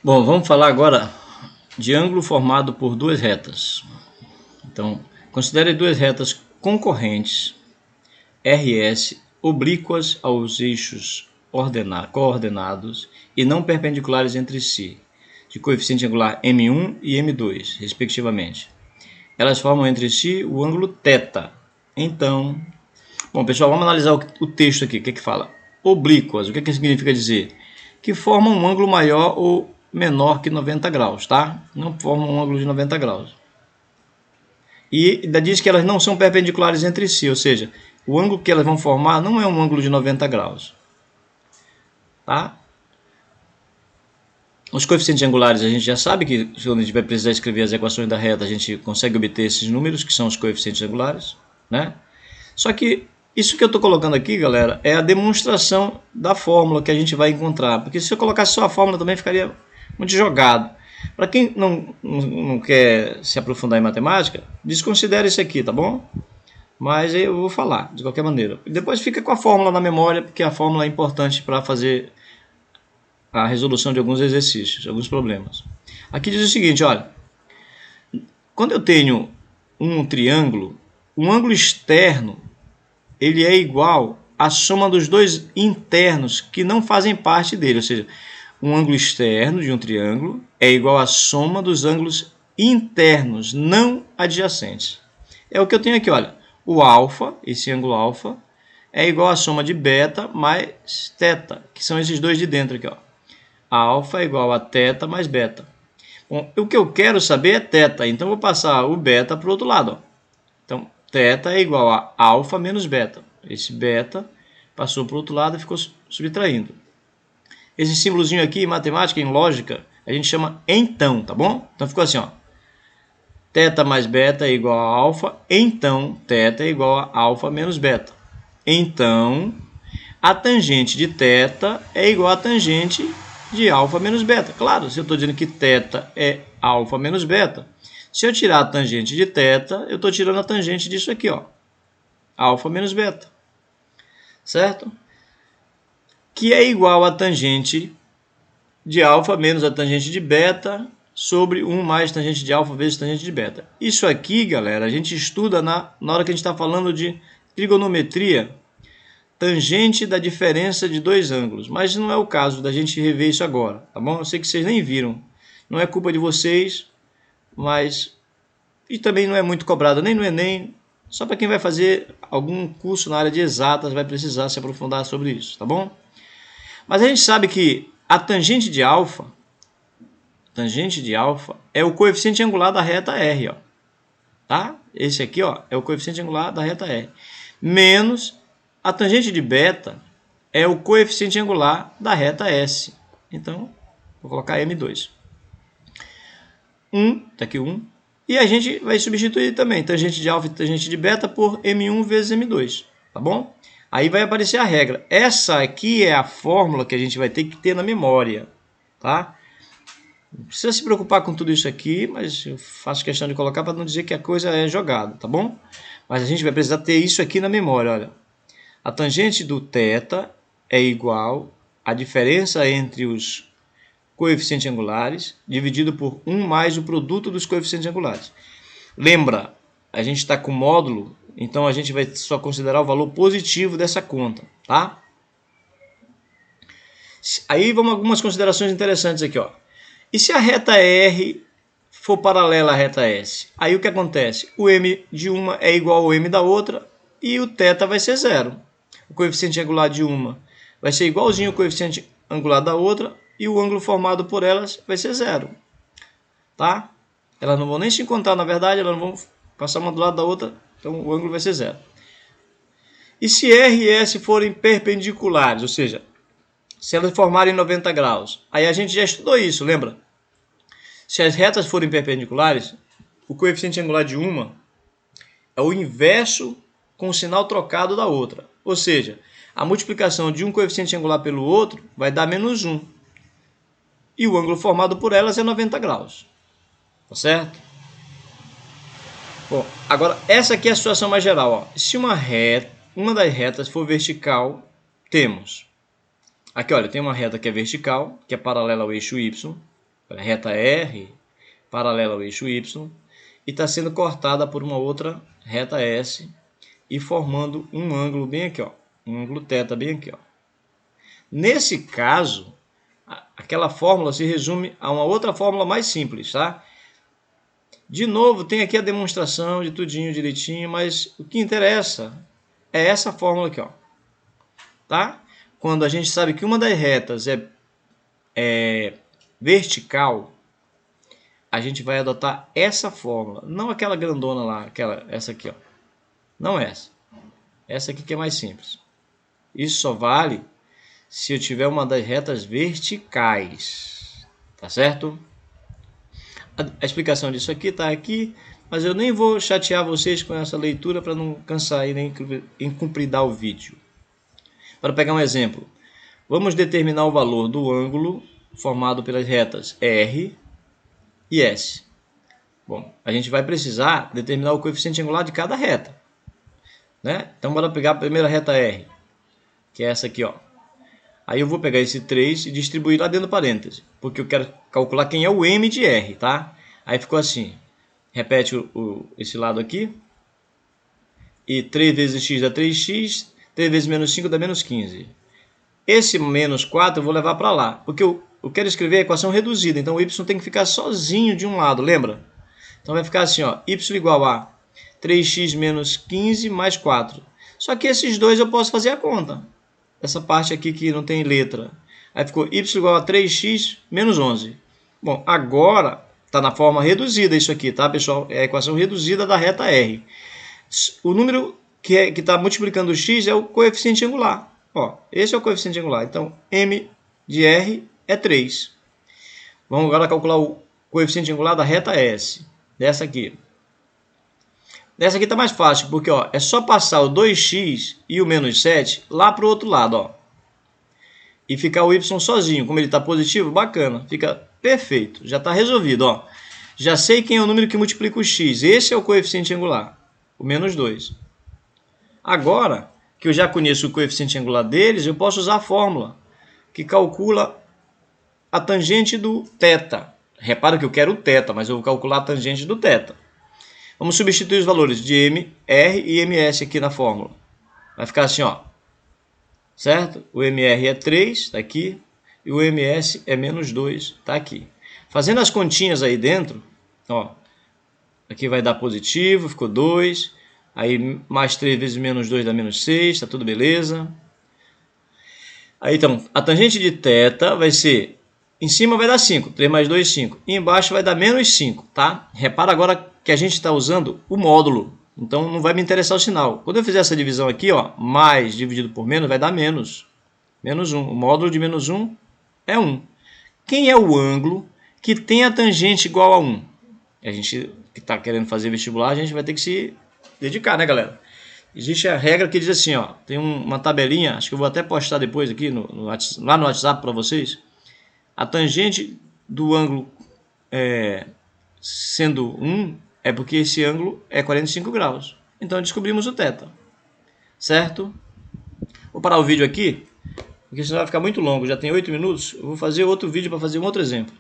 Bom, vamos falar agora de ângulo formado por duas retas. Então, considere duas retas concorrentes, RS, oblíquas aos eixos coordenados e não perpendiculares entre si, de coeficiente angular M1 e M2, respectivamente. Elas formam entre si o ângulo θ. Então, bom, pessoal, vamos analisar o texto aqui. O que fala? Oblíquas, o que significa dizer? Que formam um ângulo maior ou menor que 90 graus, tá? Não formam um ângulo de 90 graus. E ainda diz que elas não são perpendiculares entre si, ou seja, o ângulo que elas vão formar não é um ângulo de 90 graus. Tá? Os coeficientes angulares a gente já sabe que quando a gente vai precisar escrever as equações da reta, a gente consegue obter esses números, que são os coeficientes angulares, né? Só que isso que eu estou colocando aqui, galera, é a demonstração da fórmula que a gente vai encontrar. Porque se eu colocasse só a fórmula também ficaria muito jogado. Para quem não quer se aprofundar em matemática, desconsidere isso aqui, tá bom? Mas eu vou falar, de qualquer maneira. Depois fica com a fórmula na memória, porque a fórmula é importante para fazer a resolução de alguns exercícios, alguns problemas. Aqui diz o seguinte, olha. Quando eu tenho um triângulo, um ângulo externo ele é igual à soma dos dois internos que não fazem parte dele, ou seja, um ângulo externo de um triângulo é igual à soma dos ângulos internos não adjacentes. É o que eu tenho aqui, olha. O alfa, esse ângulo alfa, é igual à soma de beta mais θ, que são esses dois de dentro aqui, ó. Alfa é igual a θ mais beta. Bom, o que eu quero saber é θ, então eu vou passar o beta para o outro lado, ó. Então, θ é igual a alfa menos beta. Esse beta passou para o outro lado e ficou subtraindo. Esse símbolozinho aqui em matemática, em lógica, a gente chama então, tá bom? Então ficou assim, ó. θ mais beta é igual a alfa, então θ é igual a alfa menos beta. Então, a tangente de θ é igual a tangente de alfa menos beta. Claro, se eu estou dizendo que θ é alfa menos beta, se eu tirar a tangente de θ, eu estou tirando a tangente disso aqui, ó. Alfa menos beta. Certo? Que é igual a tangente de alfa menos a tangente de beta sobre 1 mais tangente de alfa vezes tangente de beta. Isso aqui, galera, a gente estuda na hora que a gente está falando de trigonometria, tangente da diferença de dois ângulos. Mas não é o caso da gente rever isso agora, tá bom? Eu sei que vocês nem viram. Não é culpa de vocês, mas... E também não é muito cobrado nem no Enem. Só para quem vai fazer algum curso na área de exatas vai precisar se aprofundar sobre isso, tá bom? Mas a gente sabe que a tangente de alfa é o coeficiente angular da reta R, ó. Tá? Esse aqui, ó, é o coeficiente angular da reta R. Menos a tangente de beta é o coeficiente angular da reta S. Então, vou colocar M2. 1, tá aqui 1. E a gente vai substituir também tangente de alfa e tangente de beta por M1 vezes M2, tá bom? Aí vai aparecer a regra. Essa aqui é a fórmula que a gente vai ter que ter na memória, tá? Não precisa se preocupar com tudo isso aqui, mas eu faço questão de colocar para não dizer que a coisa é jogada, tá bom? Mas a gente vai precisar ter isso aqui na memória, olha. A tangente do θ é igual à diferença entre os coeficientes angulares dividido por 1 mais o produto dos coeficientes angulares. Lembra, a gente está com módulo, então a gente vai só considerar o valor positivo dessa conta, tá? Aí vamos a algumas considerações interessantes aqui, ó. E se a reta R for paralela à reta S? Aí o que acontece? O m de uma é igual ao m da outra e o θ vai ser zero. O coeficiente angular de uma vai ser igualzinho ao coeficiente angular da outra e o ângulo formado por elas vai ser zero. Tá? Elas não vão nem se encontrar, na verdade, elas não vão passar uma do lado da outra, então o ângulo vai ser zero. E se R e S forem perpendiculares, ou seja, se elas formarem 90 graus, aí a gente já estudou isso, lembra? Se as retas forem perpendiculares, o coeficiente angular de uma é o inverso com o sinal trocado da outra. Ou seja, a multiplicação de um coeficiente angular pelo outro vai dar menos 1. E o ângulo formado por elas é 90 graus. Tá certo? Bom, agora essa aqui é a situação mais geral. Ó. Se uma das retas for vertical, temos... Aqui, olha, tem uma reta que é vertical, que é paralela ao eixo Y. reta R, paralela ao eixo Y, e está sendo cortada por uma outra reta S, e formando um ângulo bem aqui, ó, um ângulo θ bem aqui, ó. Nesse caso, aquela fórmula se resume a uma outra fórmula mais simples, tá? De novo, tem aqui a demonstração de tudinho direitinho, mas o que interessa é essa fórmula aqui, ó, tá? Quando a gente sabe que uma das retas é vertical, a gente vai adotar essa fórmula, não aquela grandona lá, essa aqui, ó. Não essa. Essa aqui que é mais simples. Isso só vale se eu tiver uma das retas verticais, tá certo? A explicação disso aqui está aqui, mas eu nem vou chatear vocês com essa leitura para não cansar e nem encumpridar o vídeo. Para pegar um exemplo, vamos determinar o valor do ângulo formado pelas retas R e S. Bom, a gente vai precisar determinar o coeficiente angular de cada reta, né? Então, bora pegar a primeira reta R, que é essa aqui, ó. Aí eu vou pegar esse 3 e distribuir lá dentro do parêntese, porque eu quero calcular quem é o M de R, tá? Aí ficou assim, repete esse lado aqui, e 3 vezes x dá 3x, 3 vezes menos 5 dá menos 15. Esse menos 4 eu vou levar para lá, porque eu quero escrever a equação reduzida, então o y tem que ficar sozinho de um lado, lembra? Então vai ficar assim, ó, y igual a 3x menos 15 mais 4. Só que esses dois eu posso fazer a conta. Essa parte aqui que não tem letra. Aí ficou y igual a 3x menos 11. Bom, agora está na forma reduzida isso aqui, tá, pessoal? É a equação reduzida da reta R. O número que está multiplicando o x é o coeficiente angular. Ó, esse é o coeficiente angular. Então, m de R é 3. Vamos agora calcular o coeficiente angular da reta S. Dessa aqui. Dessa aqui está mais fácil, porque ó, é só passar o 2x e o menos 7 lá para o outro lado, ó, e ficar o y sozinho. Como ele está positivo, bacana, fica perfeito, já está resolvido. Ó. Já sei quem é o número que multiplica o x, esse é o coeficiente angular, o menos 2. Agora que eu já conheço o coeficiente angular deles, eu posso usar a fórmula que calcula a tangente do θ. Repara que eu quero o θ, mas eu vou calcular a tangente do θ. Vamos substituir os valores de M, R e MS aqui na fórmula. Vai ficar assim, ó. Certo? O MR é 3, está aqui. E o MS é menos 2, está aqui. Fazendo as continhas aí dentro, ó. Aqui vai dar positivo, ficou 2. Aí mais 3 vezes menos 2 dá menos 6, está tudo beleza. Aí então, a tangente de θ vai ser... Em cima vai dar 5, 3 mais 2, 5. E embaixo vai dar menos 5, tá? Repara agora que a gente está usando o módulo. Então não vai me interessar o sinal. Quando eu fizer essa divisão aqui, ó, mais dividido por menos, vai dar menos. Menos 1. O módulo de menos 1 é 1. Quem é o ângulo que tem a tangente igual a 1? A gente que está querendo fazer vestibular, a gente vai ter que se dedicar, né, galera? Existe a regra que diz assim, ó, tem uma tabelinha, acho que eu vou até postar depois aqui lá no WhatsApp para vocês. A tangente do ângulo sendo 1 é porque esse ângulo é 45 graus. Então descobrimos o θ. Certo? Vou parar o vídeo aqui, porque senão vai ficar muito longo. Já tem 8 minutos. Eu vou fazer outro vídeo para fazer um outro exemplo.